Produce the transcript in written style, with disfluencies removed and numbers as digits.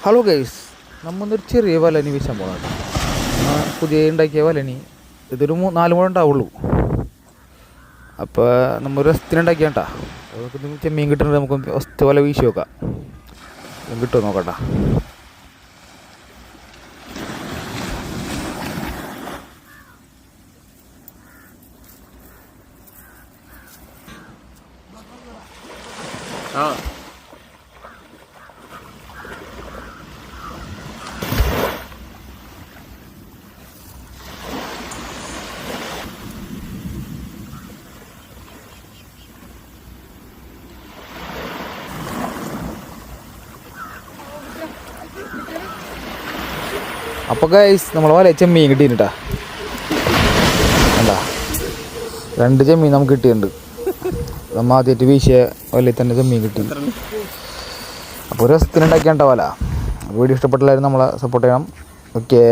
Hello guys, നമ്മൊന്നൊരു ചെറിയ വലനി വീശാൻ പോകണം. പുതിയ ഉണ്ടാക്കിയ വലനി ഇതൊരു 4 മുഴ ഉണ്ടാവുള്ളൂ. അപ്പോൾ നമ്മൾ രസത്തിനുണ്ടാക്കിയാട്ടാ. നമുക്ക് ചെമ്മീൻ കിട്ടുന്നത് നമുക്ക് ഫസ്റ്റ് വല വീശി നോക്കാം. കിട്ടുമോ നോക്കട്ടാ. അപ്പോൾ ഗൈസ് നമ്മളെ വല ചെമ്മീൻ കിട്ടിയിട്ടാ. എന്താ 2 ചെമ്മീൻ നമുക്ക് കിട്ടിയിട്ടുണ്ട്. നമ്മൾ ആദ്യമായിട്ട് വീശിയ വലയിൽ തന്നെ ചെമ്മീൻ കിട്ടി. അപ്പോൾ രസത്തിനുണ്ടാക്കിയാണ്ട വല. വീഡിയോ ഇഷ്ടപ്പെട്ടില്ലായിരുന്നു നമ്മളെ സപ്പോർട്ട് ചെയ്യണം. ഓക്കേ.